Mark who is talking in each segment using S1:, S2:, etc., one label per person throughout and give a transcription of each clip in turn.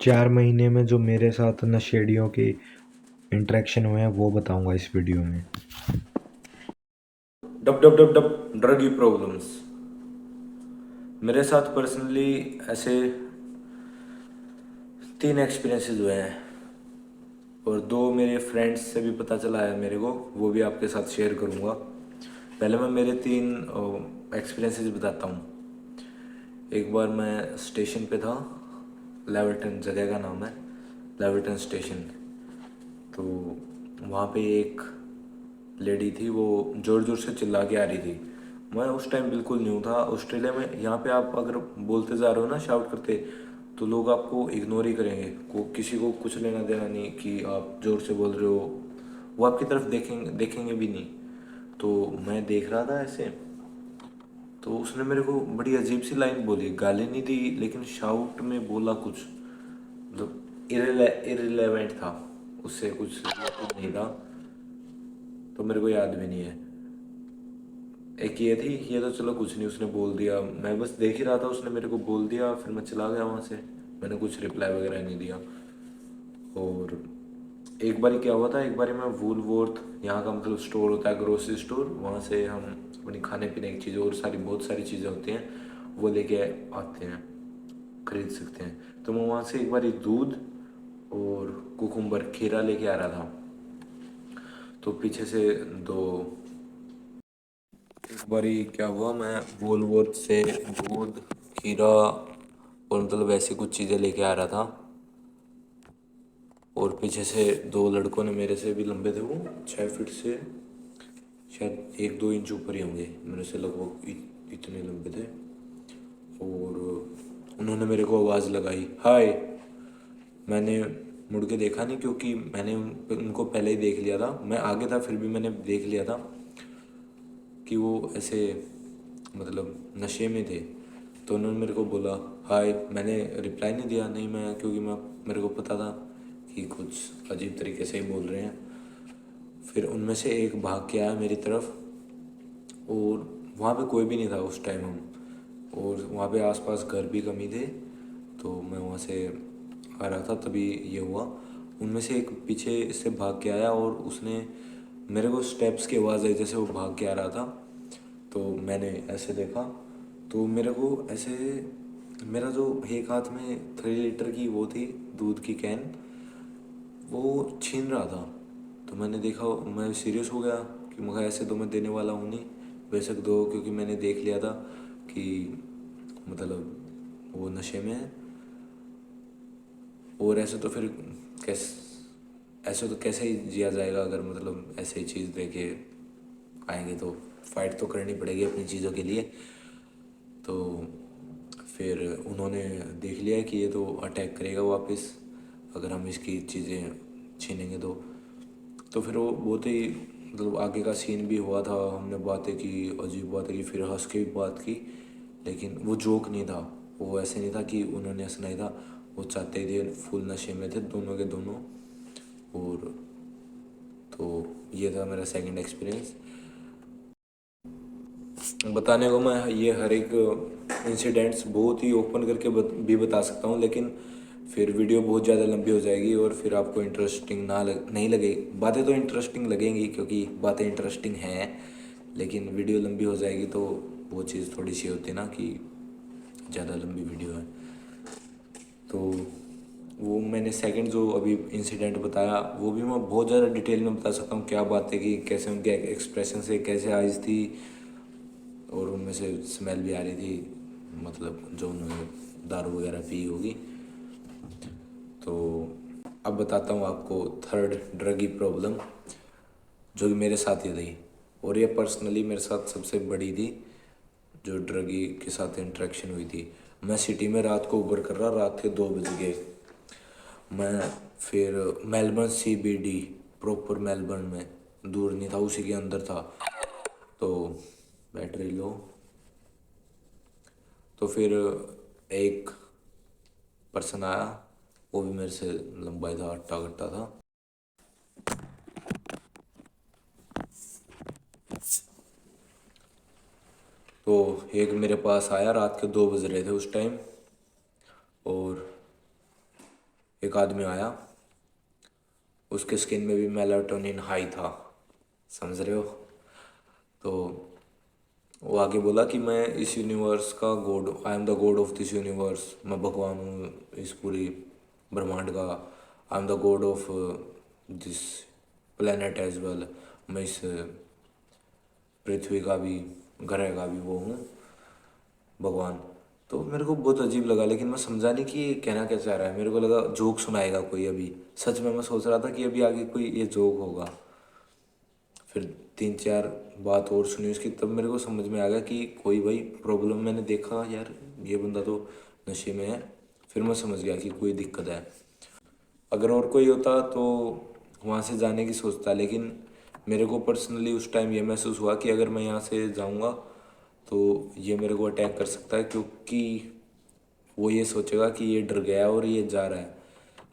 S1: 4 महीने में जो मेरे साथ नशेड़ियों के इंटरेक्शन हुए हैं वो बताऊंगा इस वीडियो में।
S2: Dub dub dub dub drug problems. मेरे साथ पर्सनली ऐसे 3 एक्सपीरियंसेस हुए हैं और 2 मेरे फ्रेंड्स से भी पता चला है मेरे को, वो भी आपके साथ शेयर करूँगा। पहले मैं मेरे 3 एक्सपीरियंसेस बताता हूँ। एक बार मैं स्टेशन पे था, लेवरटन जगह का नाम है, लेवरटन स्टेशन। तो वहाँ पे एक लेडी थी, वो ज़ोर ज़ोर से चिल्ला के आ रही थी। मैं उस टाइम बिल्कुल न्यू था ऑस्ट्रेलिया में। यहाँ पे आप अगर बोलते जा रहे हो ना, शाउट करते, तो लोग आपको इग्नोर ही करेंगे। किसी को कुछ लेना देना नहीं कि आप ज़ोर से बोल रहे हो, वो आपकी तरफ देखेंगे भी नहीं। तो मैं देख रहा था ऐसे, तो उसने मेरे को बड़ी अजीब सी लाइन बोली, गाली नहीं दी लेकिन शाउट में बोला कुछ, मतलब इरेलेवेंट था, उससे कुछ रिलेटेड नहीं था, तो मेरे को याद भी नहीं है। एक ये थी, ये तो चलो कुछ नहीं, उसने बोल दिया, मैं बस देख ही रहा था, उसने मेरे को बोल दिया, फिर मैं चला गया वहाँ से। मैंने कुछ रिप्लाई वगैरह नहीं दिया। और एक बार क्या हुआ था, एक बार मैं वूलवर्थ, यहाँ का मतलब स्टोर होता है, ग्रोसरी स्टोर, वहाँ से हम अपनी खाने पीने की चीज़ें और बहुत सारी चीज़ें होती हैं, वो लेके आते हैं, खरीद सकते हैं। तो मैं वहाँ से एक बार दूध और कुकुम्बर खीरा लेके आ रहा था। तो पीछे से दो एक बारी क्या हुआ, मैं वोलवर्थ से दूध, खीरा और मतलब वैसे कुछ चीज़ें लेके आ रहा था, और पीछे से 2 लड़कों ने, मेरे से भी लंबे थे वो, 6 फीट से शायद 1-2 इंच ऊपर ही होंगे मेरे से, लगभग इतने लंबे थे। और उन्होंने मेरे को आवाज़ लगाई, हाय। मैंने मुड़ के देखा नहीं, क्योंकि मैंने उनको पहले ही देख लिया था, मैं आगे था फिर भी मैंने देख लिया था कि वो ऐसे मतलब नशे में थे। तो उन्होंने मेरे को बोला हाय, मैंने रिप्लाई नहीं दिया, नहीं मैं, क्योंकि मेरे को पता था कि कुछ अजीब तरीके से ही बोल रहे हैं। फिर उनमें से एक भाग के आया मेरी तरफ, और वहाँ पे कोई भी नहीं था उस टाइम हम, और वहाँ पे आसपास घर भी कम ही थे। तो मैं वहाँ से आ रहा था, तभी ये हुआ। उनमें से एक पीछे से भाग के आया, और उसने मेरे को स्टेप्स की आवाज़ आई जैसे वो भाग के आ रहा था। तो मैंने ऐसे देखा, तो मेरे को ऐसे, मेरा जो एक हाथ में 3 लीटर की वो थी दूध की कैन, वो छीन रहा था। तो मैंने देखा, मैं सीरियस हो गया कि मगर ऐसे तो मैं देने वाला हूँ नहीं, बेशक दो, क्योंकि मैंने देख लिया था कि मतलब वो नशे में है। और ऐसे तो फिर कैसे, ऐसे तो कैसे ही जिया जाएगा, अगर मतलब ऐसे ही चीज़ दे के आएंगे तो फाइट तो करनी पड़ेगी अपनी चीज़ों के लिए। तो फिर उन्होंने देख लिया कि ये तो अटैक करेगा वापस अगर हम इसकी चीज़ें छीनेंगे तो फिर वो बहुत ही मतलब आगे का सीन भी हुआ था, हमने बातें की, अजीब बातें की, फिर हंस के भी बात की। लेकिन वो जोक नहीं था, वो ऐसे नहीं था कि उन्होंने हंसना ही था, वो चाहते ही थे, फुल नशे में थे दोनों के दोनों। और तो ये था मेरा सेकंड एक्सपीरियंस। बताने को मैं ये हर एक इंसिडेंट्स बहुत ही ओपन करके भी बता सकता हूँ, लेकिन फिर वीडियो बहुत ज़्यादा लंबी हो जाएगी और फिर आपको इंटरेस्टिंग नहीं लगेगी। बातें तो इंटरेस्टिंग लगेंगी क्योंकि बातें इंटरेस्टिंग हैं, लेकिन वीडियो लंबी हो जाएगी तो वो चीज़ थोड़ी सी होती है ना कि ज़्यादा लंबी वीडियो है। तो वो मैंने सेकंड जो अभी इंसिडेंट बताया, वो भी मैं बहुत ज़्यादा डिटेल में बता सकता हूँ, क्या बातें की, कैसे उनके एक्सप्रेशन से कैसे आइज थी, और उनमें से स्मेल भी आ रही थी, मतलब जो उन्होंने दारू वगैरह पी होगी। तो अब बताता हूँ आपको थर्ड ड्रगी प्रॉब्लम, जो कि मेरे साथ ही थी, और ये पर्सनली मेरे साथ सबसे बड़ी थी जो ड्रगी के साथ इंटरेक्शन हुई थी। मैं सिटी में रात को उबर कर रहा, रात के 2 बज गए। मैं फिर मेलबर्न CBD, प्रॉपर मेलबर्न में, दूर नहीं था, उसी के अंदर था। तो बैटरी लो, तो फिर एक पर्सन आया, वो भी मेरे से लंबा ही था, हट्टा कट्टा था। तो एक मेरे पास आया, रात के 2 बज रहे थे उस टाइम, और एक आदमी आया, उसके स्किन में भी मेलाटोनिन हाई था, समझ रहे हो। तो वो आगे बोला कि मैं इस यूनिवर्स का god, I am the god of this universe, मैं भगवान हूँ इस पूरी ब्रह्मांड का। I am the god of this planet as well, मैं इस पृथ्वी का भी, ग्रह का भी वो हूँ भगवान। तो मेरे को बहुत अजीब लगा, लेकिन मैं समझा नहीं कि ये कहना क्या चाह रहा है। मेरे को लगा जोक सुनाएगा कोई अभी, सच में मैं सोच रहा था कि अभी आगे कोई ये जोक होगा। फिर 3-4 बात और सुनी उसकी, तब मेरे को समझ में आ गया कि कोई भाई प्रॉब्लम। मैंने देखा यार ये बंदा तो नशे में है, फिर मैं समझ गया कि कोई दिक्कत है। अगर और कोई होता तो वहाँ से जाने की सोचता, लेकिन मेरे को पर्सनली उस टाइम ये महसूस हुआ कि अगर मैं यहाँ से जाऊँगा तो ये मेरे को अटैक कर सकता है, क्योंकि वो ये सोचेगा कि ये डर गया और ये जा रहा है।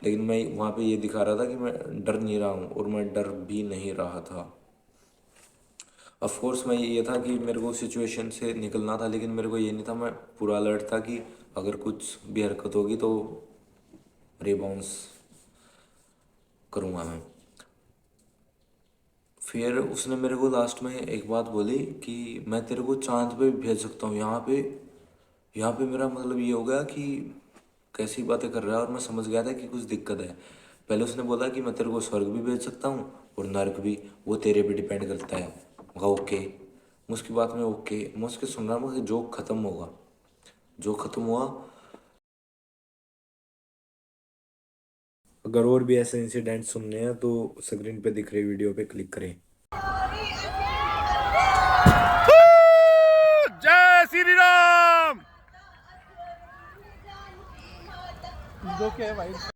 S2: लेकिन मैं वहाँ पे ये दिखा रहा था कि मैं डर नहीं रहा हूँ, और मैं डर भी नहीं रहा था। ऑफ कोर्स मैं ये था कि मेरे को सिचुएशन से निकलना था, लेकिन मेरे को ये नहीं था, मैं पूरा अलर्ट था कि अगर कुछ भी हरकत होगी तो रिबाउंस करूँगा मैं। फिर उसने मेरे को लास्ट में एक बात बोली कि मैं तेरे को चांद पे भी भेज सकता हूँ। यहाँ पे मेरा मतलब ये हो गया कि कैसी बातें कर रहा है, और मैं समझ गया था कि कुछ दिक्कत है। पहले उसने बोला कि मैं तेरे को स्वर्ग भी भेज सकता हूँ और नर्क भी, वो तेरे पे डिपेंड करता है। मैं कहा ओके। मैं उसकी बात में ओके, मैं उसके सुन रहा हूँ कि जो ख़त्म होगा, जो ख़त्म हुआ। अगर और भी ऐसे इंसिडेंट सुनने हैं तो स्क्रीन पे दिख रही वीडियो पे क्लिक करें।
S3: जय श्री राम। दो क्या है भाई।